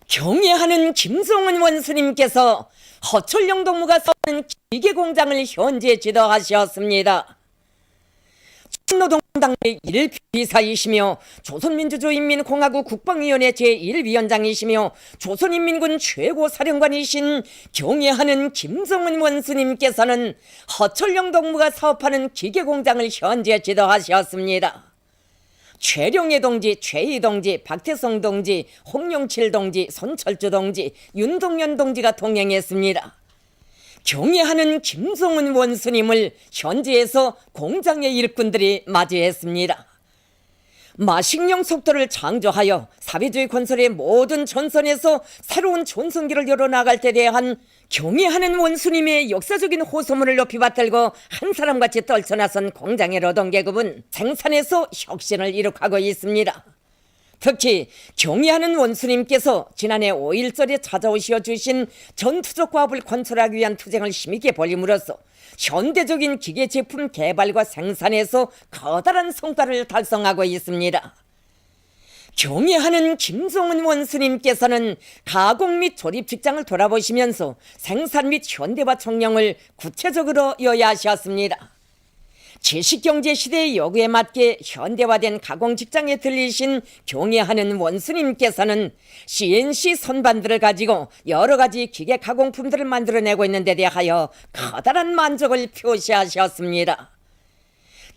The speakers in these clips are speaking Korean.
경애하는 김성은 원수님께서 허철령 동무가 서는 기계공장을 현재 지도하셨습니다. 노동당의 1비서이시며 조선민주주의인민공화국 국방위원회 제1위원장이시며 조선인민군 최고사령관이신 경애하는 김성은 원수님께서는 허철령 동무가 사업하는 기계공장을 현재 지도하셨습니다. 최룡해 동지, 최희 동지, 박태성 동지, 홍용칠 동지, 손철주 동지, 윤동연 동지가 동행했습니다. 경애하는 김성은 원수님을 현지에서 공장의 일꾼들이 맞이했습니다. 마식령 속도를 창조하여 사회주의 건설의 모든 전선에서 새로운 전성기를 열어나갈 때 대한 경애하는 원수님의 역사적인 호소문을 높이 받들고 한 사람같이 떨쳐나선 공장의 노동계급은 생산에서 혁신을 이룩하고 있습니다. 특히 경애하는 원수님께서 지난해 5.1절에 찾아오시어 주신 전투적 과업을 건설하기 위한 투쟁을 힘있게 벌임으로써 현대적인 기계 제품 개발과 생산에서 커다란 성과를 달성하고 있습니다. 경애하는 김성은 원수님께서는 가공 및 조립 직장을 돌아보시면서 생산 및 현대화 청량을 구체적으로 요야하셨습니다. 제식경제 시대의 요구에 맞게 현대화된 가공 직장에 들리신 경애하는 원수님께서는 CNC 선반들을 가지고 여러 가지 기계 가공품들을 만들어내고 있는 데 대하여 커다란 만족을 표시하셨습니다.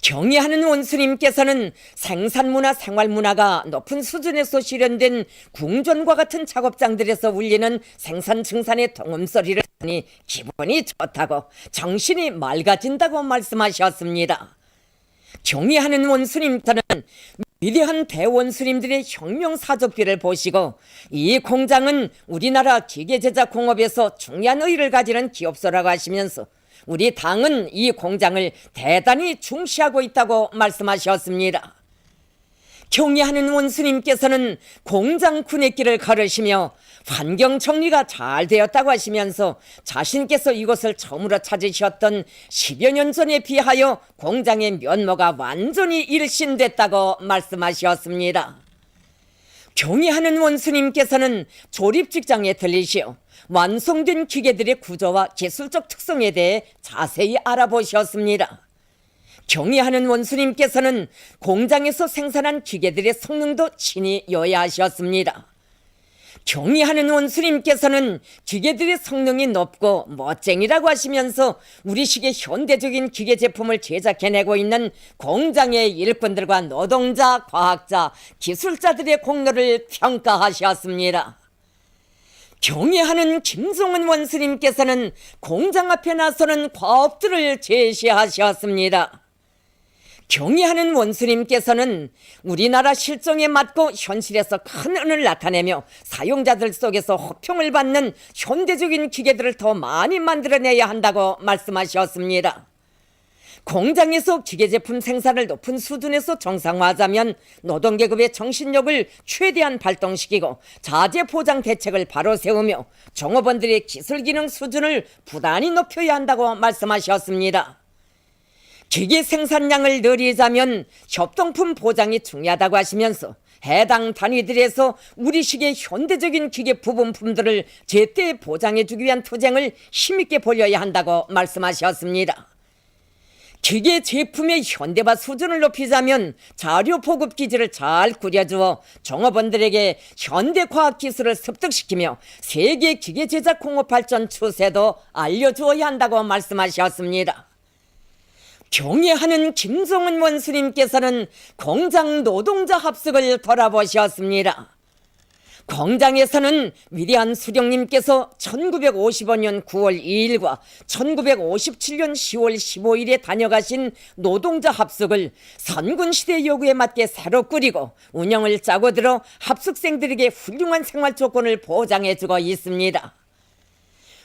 경애하는 원수님께서는 생산문화, 생활문화가 높은 수준에서 실현된 궁전과 같은 작업장들에서 울리는 생산 증산의 동음소리를 듣니 기분이 좋다고 정신이 맑아진다고 말씀하셨습니다. 경애하는 원수님께서는 위대한 대원수님들의 혁명사접기를 보시고 이 공장은 우리나라 기계제작 공업에서 중요한 의의를 가지는 기업소라고 하시면서 우리 당은 이 공장을 대단히 중시하고 있다고 말씀하셨습니다. 경애하는 원수님께서는 공장 군의길을 걸으시며 환경 정리가 잘 되었다고 하시면서 자신께서 이곳을 처음으로 찾으셨던 10여 년 전에 비하여 공장의 면모가 완전히 일신됐다고 말씀하셨습니다. 경애하는 원수님께서는 조립 직장에 들리시어 완성된 기계들의 구조와 기술적 특성에 대해 자세히 알아보셨습니다. 경애하는 원수님께서는 공장에서 생산한 기계들의 성능도 친히 요야하셨습니다. 경애하는 원수님께서는 기계들의 성능이 높고 멋쟁이라고 하시면서 우리식의 현대적인 기계 제품을 제작해내고 있는 공장의 일꾼들과 노동자, 과학자, 기술자들의 공로를 평가하셨습니다. 경애하는 김성은 원수님께서는 공장 앞에 나서는 과업들을 제시하셨습니다. 경애하는 원수님께서는 우리나라 실정에 맞고 현실에서 큰 은을 나타내며 사용자들 속에서 호평을 받는 현대적인 기계들을 더 많이 만들어내야 한다고 말씀하셨습니다. 공장에서 기계제품 생산을 높은 수준에서 정상화하자면 노동계급의 정신력을 최대한 발동시키고 자재 보장 대책을 바로 세우며 종업원들의 기술기능 수준을 부단히 높여야 한다고 말씀하셨습니다. 기계 생산량을 늘리자면 협동품 보장이 중요하다고 하시면서 해당 단위들에서 우리식의 현대적인 기계 부분품들을 제때 보장해주기 위한 투쟁을 힘있게 벌여야 한다고 말씀하셨습니다. 기계 제품의 현대화 수준을 높이자면 자료 보급 기지를 잘 꾸려주어 종업원들에게 현대 과학 기술을 습득시키며 세계 기계 제작 공업 발전 추세도 알려주어야 한다고 말씀하셨습니다. 경애하는 김성은 원수님께서는 공장 노동자 합숙을 돌아보셨습니다. 공장에서는 위대한 수령님께서 1955년 9월 2일과 1957년 10월 15일에 다녀가신 노동자 합숙을 선군시대 요구에 맞게 새로 꾸리고 운영을 짜고 들어 합숙생들에게 훌륭한 생활 조건을 보장해주고 있습니다.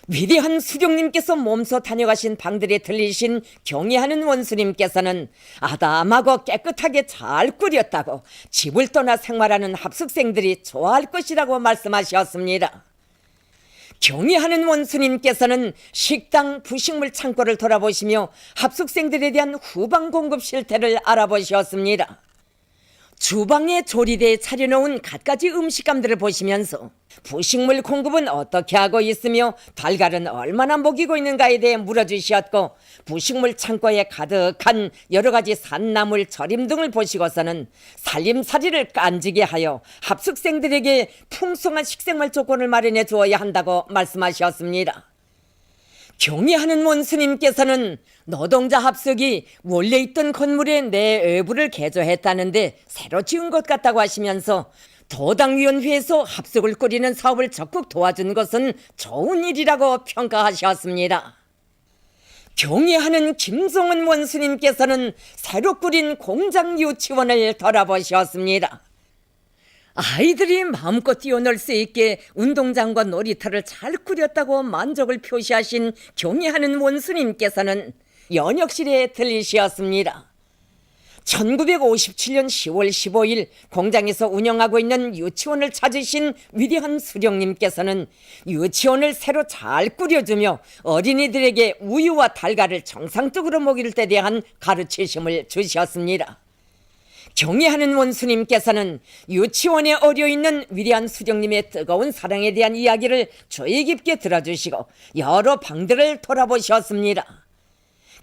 위대한 수령님께서 몸소 다녀가신 방들에 들리신 경애하는 원수님께서는 아담하고 깨끗하게 잘 꾸렸다고 집을 떠나 생활하는 합숙생들이 좋아할 것이라고 말씀하셨습니다. 경애하는 원수님께서는 식당, 부식물 창고를 돌아보시며 합숙생들에 대한 후방 공급 실태를 알아보셨습니다. 주방에 조리대에 차려놓은 갖가지 음식감들을 보시면서 부식물 공급은 어떻게 하고 있으며 달걀은 얼마나 먹이고 있는가에 대해 물어주셨고, 부식물 창고에 가득한 여러 가지 산나물 절임 등을 보시고서는 살림살이를 깐지게 하여 합숙생들에게 풍성한 식생활 조건을 마련해 주어야 한다고 말씀하셨습니다. 경의하는 원수님께서는 노동자 합숙이 원래 있던 건물의 내외부를 개조했다는데 새로 지은 것 같다고 하시면서 도당위원회에서 합숙을 꾸리는 사업을 적극 도와준 것은 좋은 일이라고 평가하셨습니다. 경의하는 김종은 원수님께서는 새로 꾸린 공장 유치원을 돌아보셨습니다. 아이들이 마음껏 뛰어놀 수 있게 운동장과 놀이터를 잘 꾸렸다고 만족을 표시하신 경의하는 원수님께서는 연역실에 들리셨습니다. 1957년 10월 15일 공장에서 운영하고 있는 유치원을 찾으신 위대한 수령님께서는 유치원을 새로 잘 꾸려주며 어린이들에게 우유와 달걀을 정상적으로 먹일 때 대한 가르치심을 주셨습니다. 경의하는 원수님께서는 유치원에 어려있는 위대한 수령님의 뜨거운 사랑에 대한 이야기를 주의 깊게 들어주시고 여러 방들을 돌아보셨습니다.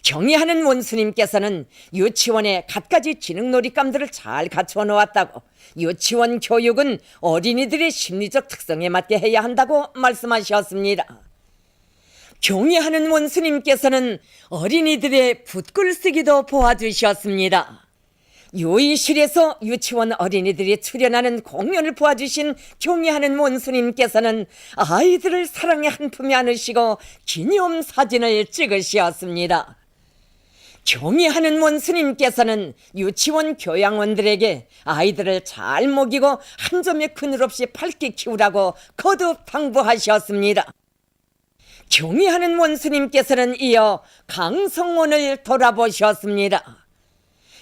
경의하는 원수님께서는 유치원에 갖가지 지능 놀잇감들을 잘 갖추어 놓았다고, 유치원 교육은 어린이들의 심리적 특성에 맞게 해야 한다고 말씀하셨습니다. 경의하는 원수님께서는 어린이들의 붓글쓰기도 보아주셨습니다. 요의실에서 유치원 어린이들이 출연하는 공연을 보아주신 경의하는 원수님께서는 아이들을 사랑에 한 품에 안으시고 기념사진을 찍으셨습니다. 경의하는 원수님께서는 유치원 교양원들에게 아이들을 잘 먹이고 한 점의 그늘 없이 밝게 키우라고 거듭 당부하셨습니다. 경의하는 원수님께서는 이어 강성원을 돌아보셨습니다.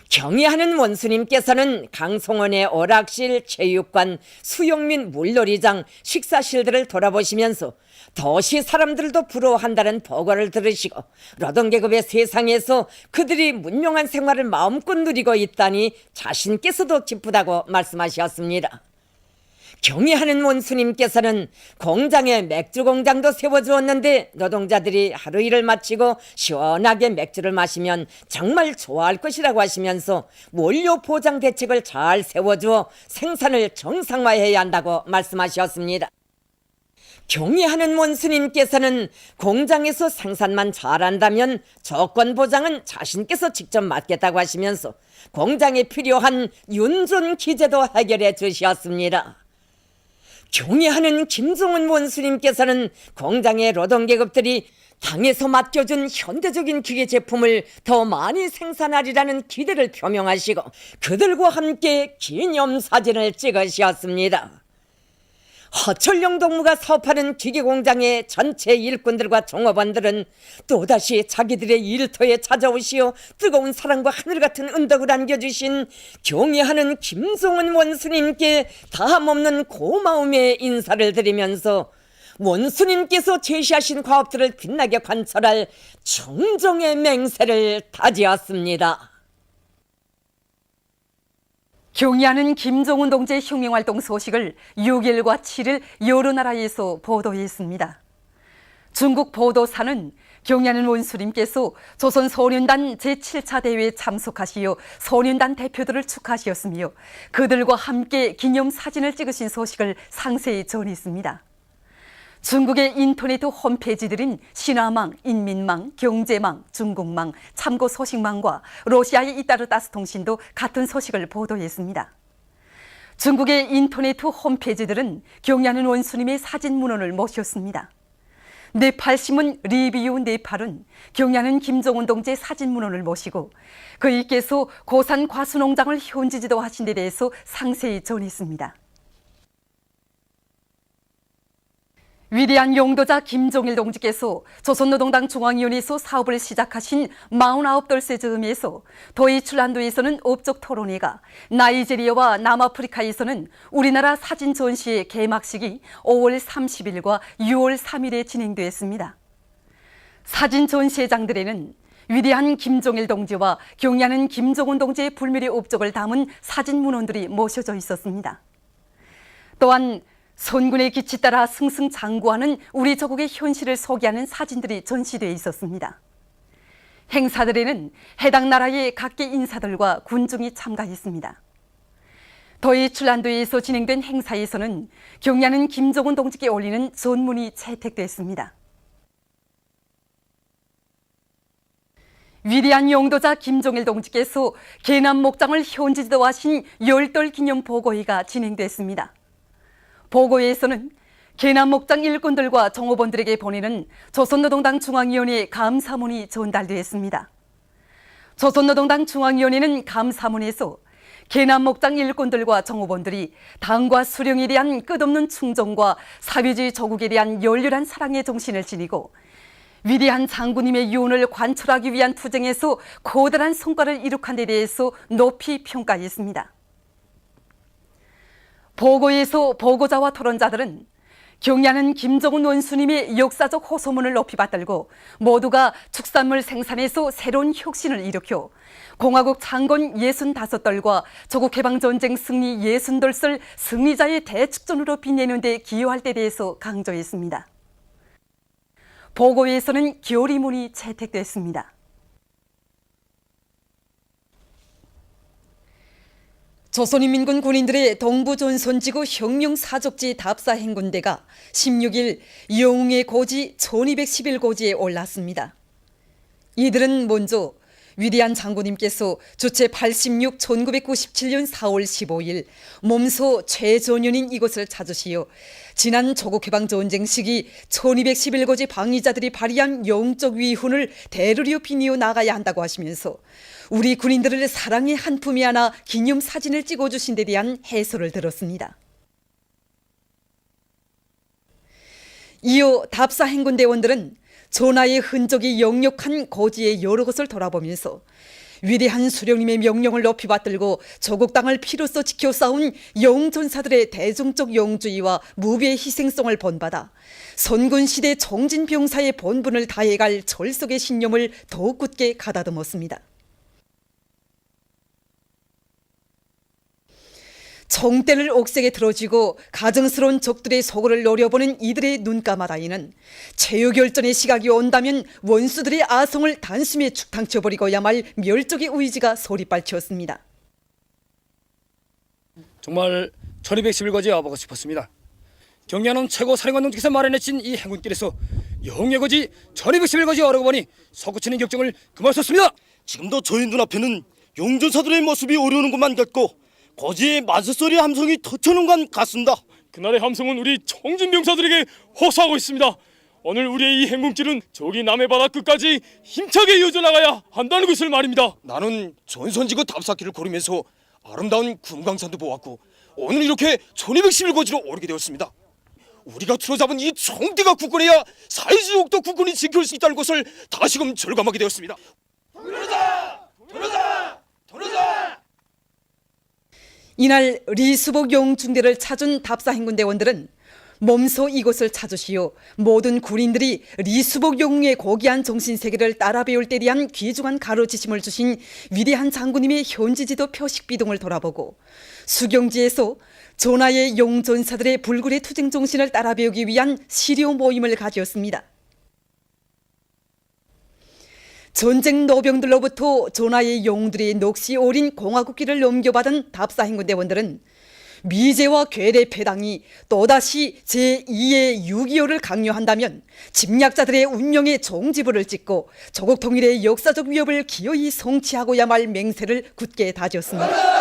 경의하는 원수님께서는 강성원의 오락실, 체육관, 수영 및 물놀이장, 식사실들을 돌아보시면서 도시 사람들도 부러워한다는 보고를 들으시고 노동계급의 세상에서 그들이 문명한 생활을 마음껏 누리고 있다니 자신께서도 기쁘다고 말씀하셨습니다. 경의하는 원수님께서는 공장에 맥주 공장도 세워주었는데 노동자들이 하루 일을 마치고 시원하게 맥주를 마시면 정말 좋아할 것이라고 하시면서 원료 보장 대책을 잘 세워주어 생산을 정상화해야 한다고 말씀하셨습니다. 경의하는 원수님께서는 공장에서 생산만 잘한다면 조건 보장은 자신께서 직접 맡겠다고 하시면서 공장에 필요한 윤존 기제도 해결해 주셨습니다. 경의하는 김종은 원수님께서는 공장의 노동계급들이 당에서 맡겨준 현대적인 기계 제품을 더 많이 생산하리라는 기대를 표명하시고 그들과 함께 기념사진을 찍으셨습니다. 허철영 동무가 사업하는 기계공장의 전체 일꾼들과 종업원들은 또다시 자기들의 일터에 찾아오시어 뜨거운 사랑과 하늘같은 은덕을 안겨주신 경의하는 김종은 원수님께 다함없는 고마움의 인사를 드리면서 원수님께서 제시하신 과업들을 빛나게 관철할 청정의 맹세를 다지었습니다. 경의하는 김종은 동지의 혁명활동 소식을 6일과 7일 여러 나라에서 보도했습니다. 중국 보도사는 경의하는 원수님께서 조선 소련단 제7차 대회에 참석하시어 소련단 대표들을 축하하셨으며 그들과 함께 기념사진을 찍으신 소식을 상세히 전했습니다. 중국의 인터넷 홈페이지들인 신화망, 인민망, 경제망, 중국망, 참고소식망과 러시아의 이따르따스 통신도 같은 소식을 보도했습니다. 중국의 인터넷 홈페이지들은 경의하는 원수님의 사진 문헌을 모셨습니다. 네팔신문 리뷰 네팔은 경의하는 김종은 동지의 사진 문헌을 모시고 그이께서 고산 과수농장을 현지 지도하신 데 대해서 상세히 전했습니다. 위대한 용도자 김종일 동지께서 조선노동당 중앙위원회에서 사업을 시작하신 49돌세 즈음에서 도이출란도에서는 업적 토론회가, 나이지리아와 남아프리카에서는 우리나라 사진 전시회 개막식이 5월 30일과 6월 3일에 진행되었습니다. 사진 전시회장들에는 위대한 김종일 동지와 경의하는 김정은 동지의 불멸의 업적을 담은 사진 문헌들이 모셔져 있었습니다. 또한 선군의 기치 따라 승승장구하는 우리 조국의 현실을 소개하는 사진들이 전시되어 있었습니다. 행사들에는 해당 나라의 각계 인사들과 군중이 참가했습니다. 더이출란도에서 진행된 행사에서는 경의하는 김정은 동지께 올리는 전문이 채택됐습니다. 위대한 용도자 김종일 동지께서 계남 목장을 현지 지도하신 열돌 기념 보고회가 진행됐습니다. 보고회에서는 계남 목장 일꾼들과 종업원들에게 보내는 조선노동당 중앙위원회 감사문이 전달되었습니다. 조선노동당 중앙위원회는 감사문에서 계남 목장 일꾼들과 종업원들이 당과 수령에 대한 끝없는 충정과 사회주의 조국에 대한 열렬한 사랑의 정신을 지니고 위대한 장군님의 유언을 관철하기 위한 투쟁에서 커다란 성과를 이룩한 데 대해서 높이 평가했습니다. 보고에서 보고자와 토론자들은 경의하는 김정은 원수님의 역사적 호소문을 높이 받들고 모두가 축산물 생산에서 새로운 혁신을 일으켜 공화국 창건 65돌과 조국해방전쟁 승리 60돌을 승리자의 대축전으로 빛내는 데 기여할 데 대해서 강조했습니다. 보고회에서는 결의문이 채택됐습니다. 조선인민군 군인들의 동부전선지구 혁명사족지 답사행군대가 16일 영웅의 고지 1211고지에 올랐습니다. 이들은 먼저 위대한 장군님께서 주체 86 1997년 4월 15일 몸소 최전연인 이곳을 찾으시어 지난 조국해방전쟁 시기 1211고지 방위자들이 발휘한 영적 위훈을 대르려 비니어 나가야 한다고 하시면서 우리 군인들을 사랑의 한 품이 하나 기념사진을 찍어주신 데 대한 해설을 들었습니다. 이어 답사행군대원들은 전하의 흔적이 역력한 고지의 여러 곳을 돌아보면서 위대한 수령님의 명령을 높이 받들고 조국 땅을 피로써 지켜 싸운 영전사들의 대중적 영주의와 무비의 희생성을 본받아 선군시대 정진병사의 본분을 다해갈 절석의 신념을 더욱 굳게 가다듬었습니다. 정대를 옥색에 들어쥐고 가증스러운 적들의 소굴을 노려보는 이들의 눈까마라이는 최후결전의 시각이 온다면 원수들의 아성을 단숨에 죽탕쳐버리고야 말 멸족의 의지가 소리빨치었습니다. 정말 1211거지에 와보고 싶었습니다. 경의하는 최고 사령관 동지께서 마련해진 이 행군길에서 영웅의 거지 1211거지에 오르고 보니 솟구치는 격정을 금할 수 없습니다. 지금도 저희 눈앞에는 용전사들의 모습이 오르는 것만 같고 고지의 만세소리 함성이 터치는 것 같습니다. 그날의 함성은 우리 청진병사들에게 호소하고 있습니다. 오늘 우리의 이 행군길은 저기 남해 바다 끝까지 힘차게 이어져 나가야 한다는 것을 말입니다. 나는 전선지구 답사길을 걸으면서 아름다운 금강산도 보았고 오늘 이렇게 1211고지로 오르게 되었습니다. 우리가 틀어잡은 이 총대가 굳건해야 사회주의국도 굳건히 지킬 수 있다는 것을 다시금 절감하게 되었습니다. 돌아자! 돌아자! 돌아자! 이날 리수복 영중대를 찾은 답사행군대원들은 몸소 이곳을 찾으시어 모든 군인들이 리수복 영웅의 고귀한 정신세계를 따라 배울 때 대한 귀중한 가르치심을 주신 위대한 장군님의 현지지도 표식비동을 돌아보고 수경지에서 전하의 용전사들의 불굴의 투쟁 정신을 따라 배우기 위한 시료 모임을 가졌습니다. 전쟁 노병들로부터 전하의 영웅들의 넋이 어린 공화국기를 넘겨받은 답사행군대원들은 미제와 괴뢰 패당이 또다시 제2의 6.25를 강요한다면 침략자들의 운명의 종지부를 찍고 조국 통일의 역사적 위협을 기어이 성취하고야 말 맹세를 굳게 다졌습니다.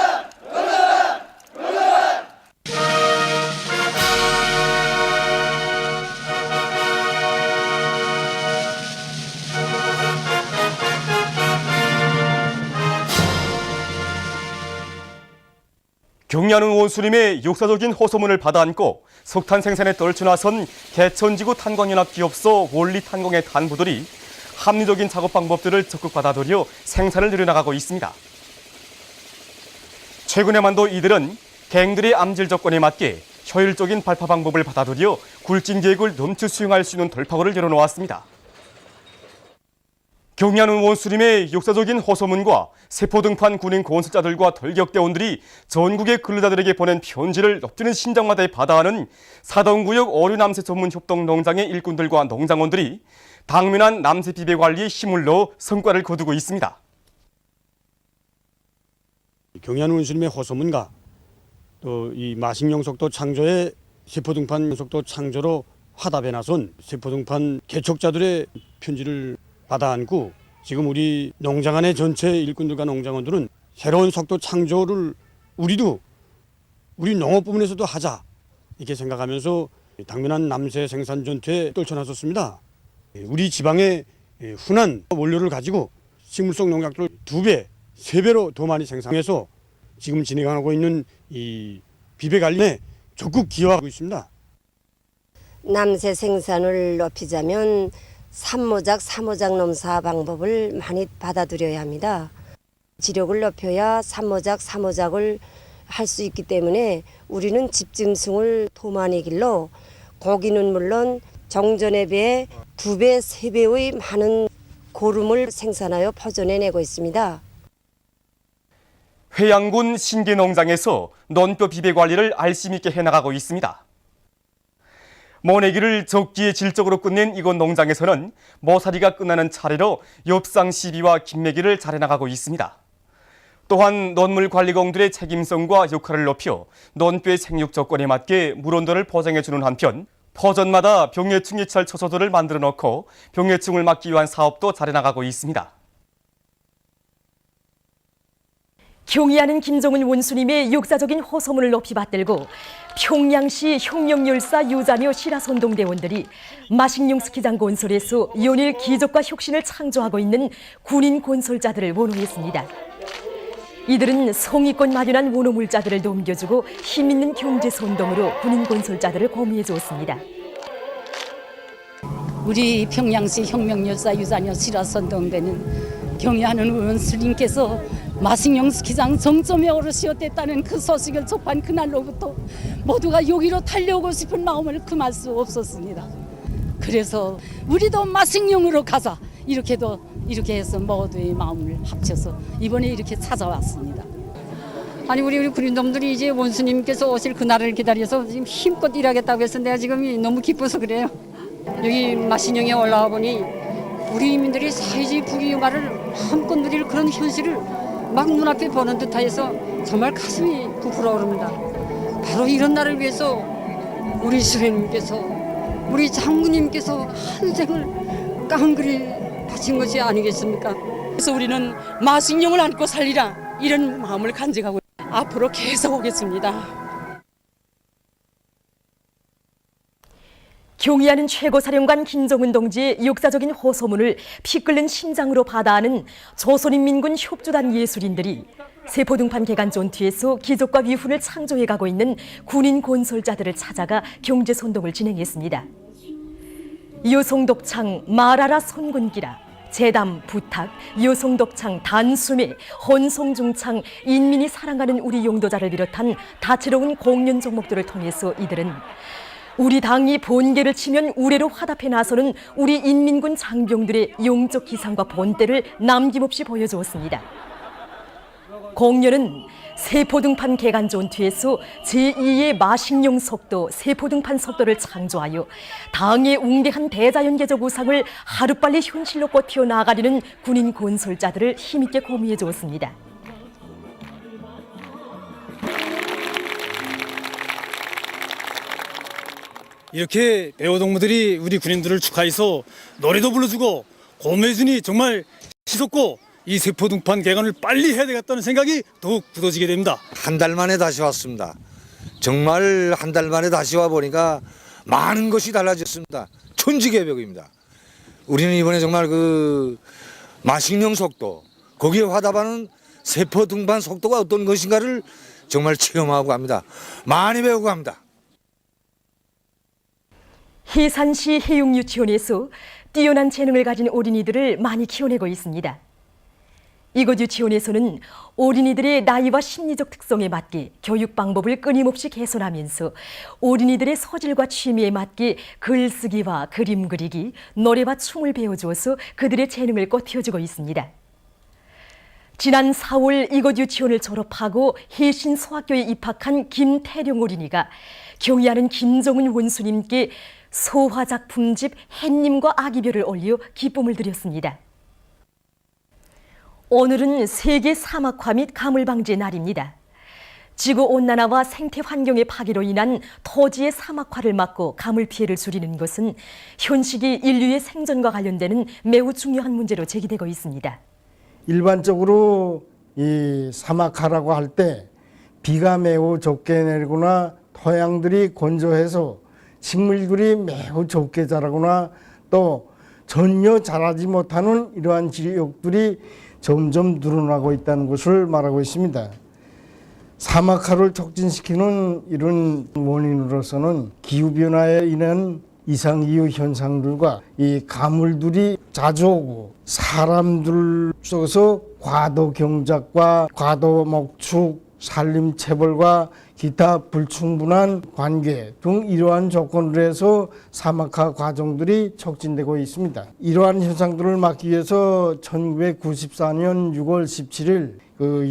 경의하는 원수님의 역사적인 호소문을 받아안고 석탄 생산에 떨쳐나선 개천지구 탄광연합 기업소 원리탄광의 간부들이 합리적인 작업 방법들을 적극 받아들여 생산을 늘려나가고 있습니다. 최근에만도 이들은 갱들의 암질 조건에 맞게 효율적인 발파 방법을 받아들여 굴진 계획을 넘쳐 수행할 수 있는 돌파구를 열어놓았습니다. 경리하는 원수님의 역사적인 호소문과 세포등판 군인 건설자들과 돌격대원들이 전국의 근로자들에게 보낸 편지를 엎드리는 심정마다에 받아하는 사동구역 어류남새 전문 협동농장의 일꾼들과 농장원들이 당면한 남새 비배 관리에 힘을 넣어 성과를 거두고 있습니다. 경리하는 원수님의 호소문과 또 이 마식용 속도 창조의 세포등판 속도 창조로 화답에 나선 세포등판 개척자들의 편지를 받아 안고 지금 우리 농장 안의 전체 일꾼들과 농장원들은 새로운 속도 창조를 우리 농업 부문에서도 하자 이렇게 생각하면서 당면한 남새 생산 전투에 떨쳐나섰습니다. 우리 지방의 흔한 원료를 가지고 식물성 농약을 2배, 3배로 더 많이 생산해서 지금 진행하고 있는 이 비배 관리에 적극 기여하고 있습니다. 남새 생산을 높이자면 삼모작, 사모작 농사 방법을 많이 받아들여야 합니다. 지력을 높여야 삼모작, 사모작을 할 수 있기 때문에 우리는 집짐승을 더 많이 길러 고기는 물론 정전에 비해 2배, 3배의 많은 고름을 생산하여 퍼져내고 있습니다. 회양군 신계농장에서 논뼈 비배 관리를 알심 있게 해나가고 있습니다. 모내기를 적기에 질적으로 끝낸 이곳 농장에서는 모사리가 끝나는 차례로 엽상 시비와 김매기를 잘 해나가고 있습니다. 또한 논물관리공들의 책임성과 역할을 높여 논뼈의 생육 조건에 맞게 물온도를 보장해주는 한편 포전마다 병해충 예찰 처소들을 만들어 놓고 병해충을 막기 위한 사업도 잘 해나가고 있습니다. 경의하는 김정은 원수님의 역사적인 호소문을 높이 받들고 평양시 혁명열사 유자녀 실화선동대원들이 마식용 스키장 건설에서 연일 기적과 혁신을 창조하고 있는 군인 건설자들을 원호했습니다. 이들은 성의껏 마련한 원호물자들을 넘겨주고 힘있는 경제선동으로 군인 건설자들을 고미해 주었습니다. 우리 평양시 혁명열사 유자녀 실화선동대는 경의하는 원수님께서 마식용 스키장 정점에 오르시었댔다는 그 소식을 접한 그날로부터 모두가 여기로 달려오고 싶은 마음을 금할 수 없었습니다. 그래서 우리도 마식용으로 가자 이렇게 해서 모두의 마음을 합쳐서 이번에 이렇게 찾아왔습니다. 아니 우리 군인놈들이 이제 원수님께서 오실 그날을 기다려서 지금 힘껏 일하겠다고 해서 내가 지금 너무 기뻐서 그래요. 여기 마식용에 올라와 보니 우리 인민들이 사회주의 부귀영화를 한껏 누릴 그런 현실을 막 눈앞에 보는 듯하여서 정말 가슴이 부풀어 오릅니다. 바로 이런 날을 위해서 우리 수령님께서 우리 장군님께서 한 생을 깡그리 바친 것이 아니겠습니까? 그래서 우리는 마식용을 안고 살리라 이런 마음을 간직하고 앞으로 계속 오겠습니다. 경의하는 최고사령관 김정은 동지의 역사적인 호소문을 피 끓는 심장으로 받아하는 조선인민군 협조단 예술인들이 세포등판 개간 전투에서 기적과 위훈을 창조해가고 있는 군인 건설자들을 찾아가 경제선동을 진행했습니다. 여성독창 말하라 선군기라, 재담 부탁, 여성독창 단숨에, 헌송중창 인민이 사랑하는 우리 용도자를 비롯한 다채로운 공연 종목들을 통해서 이들은 우리 당이 번개를 치면 우레로 화답해 나서는 우리 인민군 장병들의 용적 기상과 본때를 남김없이 보여주었습니다. 공연은 세포등판 개간 전투에서 제2의 마식용 속도, 세포등판 속도를 창조하여 당의 웅대한 대자연계적 우상을 하루빨리 현실로 뻗어 나아가려는 군인 건설자들을 힘있게 고미해 주었습니다. 이렇게 배우동무들이 우리 군인들을 축하해서 노래도 불러주고 고무해주니 정말 희석고 이 세포등판 개간을 빨리 해야 되겠다는 생각이 더욱 굳어지게 됩니다. 한 달 만에 다시 왔습니다. 정말 한 달 만에 다시 와보니까 많은 것이 달라졌습니다. 천지개벽입니다. 우리는 이번에 정말 그 마식용 속도, 거기에 화답하는 세포등판 속도가 어떤 것인가를 정말 체험하고 합니다. 많이 배우고 합니다. 해산시 해육유치원에서 뛰어난 재능을 가진 어린이들을 많이 키워내고 있습니다. 이곳 유치원에서는 어린이들의 나이와 심리적 특성에 맞게 교육 방법을 끊임없이 개선하면서 어린이들의 서질과 취미에 맞게 글쓰기와 그림 그리기, 노래와 춤을 배워주어서 그들의 재능을 꽃피워주고 있습니다. 지난 4월 이곳 유치원을 졸업하고 해신 소학교에 입학한 김태령 어린이가 경의하는 김정은 원수님께 소화작품집 햇님과 아기별을 올려 기쁨을 드렸습니다. 오늘은 세계 사막화 및 가물방지의 날입니다. 지구온난화와 생태 환경의 파괴로 인한 토지의 사막화를 막고 가물 피해를 줄이는 것은 현시기 인류의 생존과 관련되는 매우 중요한 문제로 제기되고 있습니다. 일반적으로 이 사막화라고 할 때 비가 매우 적게 내리거나 토양들이 건조해서 식물들이 매우 적게 자라거나 또 전혀 자라지 못하는 이러한 지역들이 점점 늘어나고 있다는 것을 말하고 있습니다. 사막화를 촉진시키는 이런 원인으로서는 기후변화에 인한 이상기후 현상들과 이 가물들이 자주 오고 사람들 속에서 과도 경작과 과도 목축, 산림체벌과 기타 불충분한 관계 등 이러한 조건들에서 사막화 과정들이 촉진되고 있습니다. 이러한 현상들을 막기 위해서 1994년 6월 17일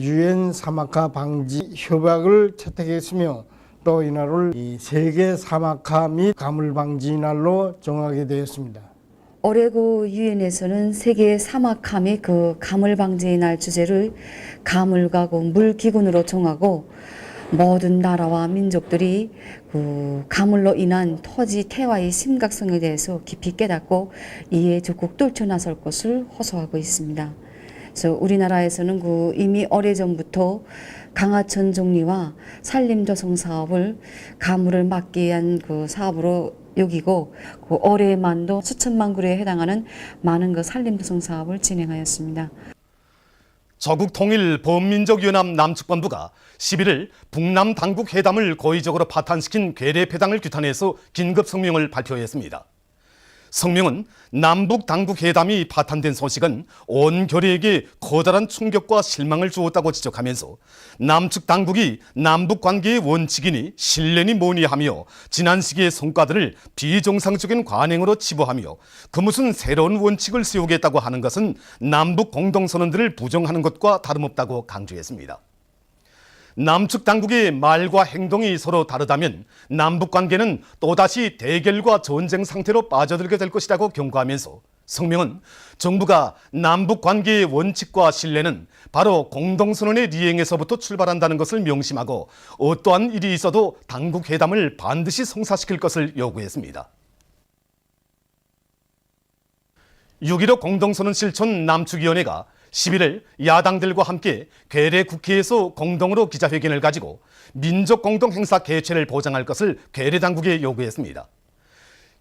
유엔 사막화 방지 협약을 채택했으며 또 이날을 이 세계 사막화 및 가물 방지 날로 정하게 되었습니다. 올해 유엔에서는 세계 사막화 및 가물 방지의 날 주제를 가물과 물기근으로 정하고 모든 나라와 민족들이 가물로 인한 토지 태화의 심각성에 대해서 깊이 깨닫고 이에 적극 떨쳐나설 것을 호소하고 있습니다. 그래서 우리나라에서는 이미 오래전부터 강하천 정리와 산림조성 사업을 가물을 막기 위한 사업으로 여기고 올해만도 수천만 그루에 해당하는 많은 산림조성 사업을 진행하였습니다. 조국통일범민족연합 남측본부가 11일 북남 당국 회담을 고의적으로 파탄시킨 괴뢰 패당을 규탄해서 긴급 성명을 발표했습니다. 성명은 남북 당국 회담이 파탄된 소식은 온 결의에게 커다란 충격과 실망을 주었다고 지적하면서 남측 당국이 남북 관계의 원칙이니 신뢰니 뭐니 하며 지난 시기의 성과들을 비정상적인 관행으로 치부하며 그 무슨 새로운 원칙을 세우겠다고 하는 것은 남북 공동선언들을 부정하는 것과 다름없다고 강조했습니다. 남측 당국의 말과 행동이 서로 다르다면 남북 관계는 또다시 대결과 전쟁 상태로 빠져들게 될 것이라고 경고하면서 성명은 정부가 남북 관계의 원칙과 신뢰는 바로 공동선언의 이행에서부터 출발한다는 것을 명심하고 어떠한 일이 있어도 당국 회담을 반드시 성사시킬 것을 요구했습니다. 6.15 공동선언 실천 남측위원회가 11일 야당들과 함께 괴뢰 국회에서 공동으로 기자회견을 가지고 민족공동행사 개최를 보장할 것을 괴뢰 당국에 요구했습니다.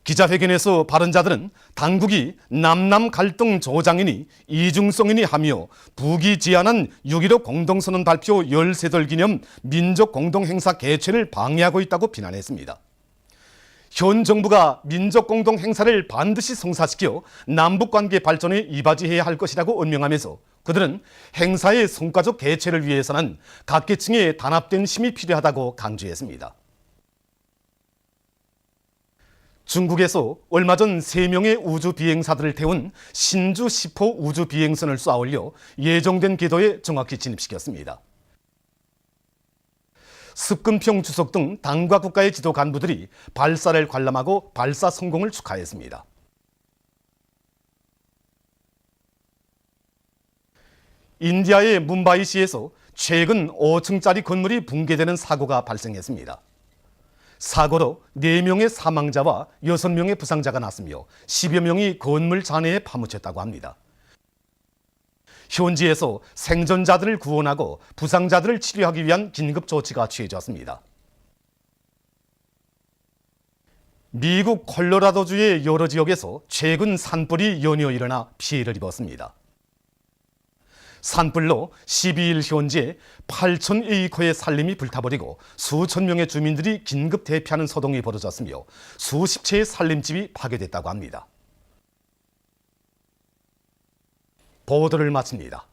기자회견에서 발언자들은 당국이 남남 갈등 조장이니 이중성이니 하며 북이 제안한 6.15 공동선언 발표 13돌 기념 민족공동행사 개최를 방해하고 있다고 비난했습니다. 현 정부가 민족공동 행사를 반드시 성사시켜 남북관계 발전에 이바지해야 할 것이라고 언명하면서 그들은 행사의 성과적 개최를 위해서는 각 계층의 단합된 힘이 필요하다고 강조했습니다. 중국에서 얼마 전 3명의 우주 비행사들을 태운 신주 10호 우주 비행선을 쏘아올려 예정된 궤도에 정확히 진입시켰습니다. 습근평 주석 등 당과 국가의 지도 간부들이 발사를 관람하고 발사 성공을 축하했습니다. 인디아의 뭄바이시에서 최근 5층짜리 건물이 붕괴되는 사고가 발생했습니다. 사고로 4명의 사망자와 6명의 부상자가 났으며 10여 명이 건물 잔해에 파묻혔다고 합니다. 현지에서 생존자들을 구원하고 부상자들을 치료하기 위한 긴급 조치가 취해졌습니다. 미국 콜로라도주의 여러 지역에서 최근 산불이 연이어 일어나 피해를 입었습니다. 산불로 12일 현재 8,000에이커의 산림이 불타버리고 수천 명의 주민들이 긴급 대피하는 소동이 벌어졌으며 수십 채의 산림집이 파괴됐다고 합니다. 보도를 마칩니다.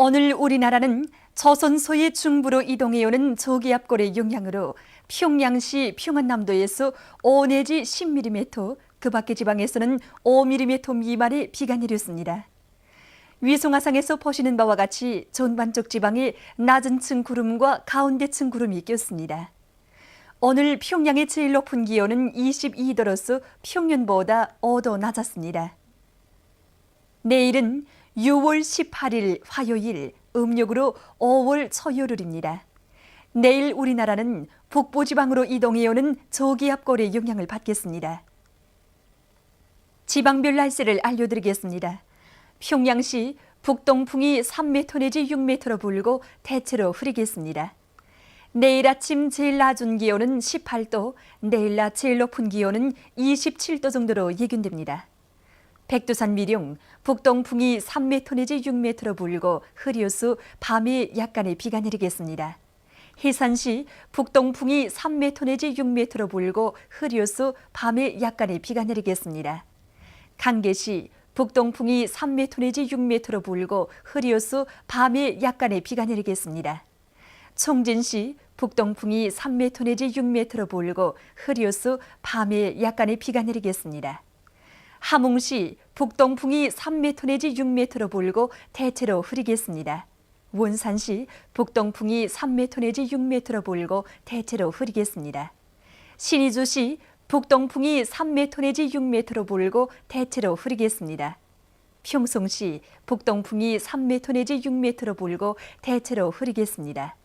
오늘 우리나라는 조선소의 중부로 이동해오는 저기압골의 영향으로 평양시 평안남도에서 5 내지 10mm, 그 밖의 지방에서는 5mm 미만의 비가 내렸습니다. 위성화상에서 보시는 바와 같이 전반적 지방에 낮은 층 구름과 가운데 층 구름이 꼈습니다. 오늘 평양의 제일 높은 기온은 22도로서 평년보다 5도 낮았습니다. 내일은 6월 18일 화요일, 음력으로 5월 초요일입니다. 내일 우리나라는 북부지방으로 이동해오는 저기압골의 영향을 받겠습니다. 지방별 날씨를 알려드리겠습니다. 평양시 북동풍이 3m 내지 6m로 불고 대체로 흐리겠습니다. 내일 아침 제일 낮은 기온은 18도, 내일 낮 제일 높은 기온은 27도 정도로 예견됩니다. 백두산 미령, 북동풍이 3m 내지 6m로 불고 흐려서 밤에 약간의 비가 내리겠습니다. 해산시 북동풍이 3m 내지 6m로 불고 흐려서 밤에 약간의 비가 내리겠습니다. 강계시 북동풍이 3m 내지 6m로 불고 흐려서 밤에 약간의 비가 내리겠습니다. 청진시 북동풍이 3m 내지 6m로 불고 흐려서 밤에 약간의 비가 내리겠습니다. 함흥시 북동풍이 3m 내지 6m로 불고 대체로 흐리겠습니다. 원산시 북동풍이 3m 내지 6m로 불고 대체로 흐리겠습니다. 신의주시 북동풍이 3m 내지 6m로 불고 대체로 흐리겠습니다. 평송시 북동풍이 3m 내지 6m로 불고 대체로 흐리겠습니다.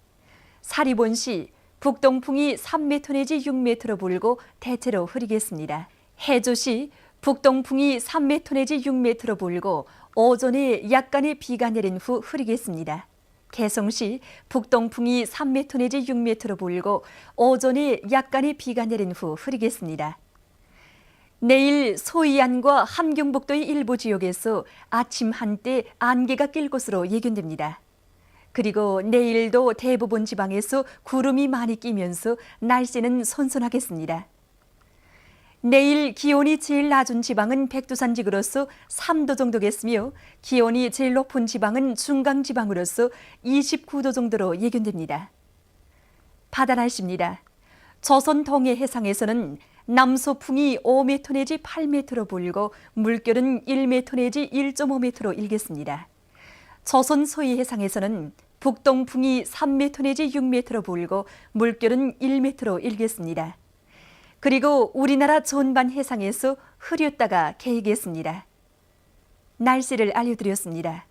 사리본시 북동풍이 3m 내지 6m로 불고 대체로 흐리겠습니다. 해조시 북동풍이 3m 내지 6m로 불고 오전에 약간의 비가 내린 후 흐리겠습니다. 개성시 북동풍이 3m 내지 6m로 불고 오전에 약간의 비가 내린 후 흐리겠습니다. 내일 소이안과 함경북도의 일부 지역에서 아침 한때 안개가 낄 것으로 예견됩니다. 그리고 내일도 대부분 지방에서 구름이 많이 끼면서 날씨는 선선하겠습니다. 내일 기온이 제일 낮은 지방은 백두산지구로서 3도 정도겠으며 기온이 제일 높은 지방은 중강지방으로서 29도 정도로 예견됩니다. 바다 날씨입니다. 조선 동해 해상에서는 남서풍이 5m 내지 8m로 불고 물결은 1m 내지 1.5m로 일겠습니다. 조선 서해 해상에서는 북동풍이 3m 내지 6m로 불고 물결은 1m로 일겠습니다. 그리고 우리나라 전반 해상에서 흐렸다가 개겠습니다. 날씨를 알려드렸습니다.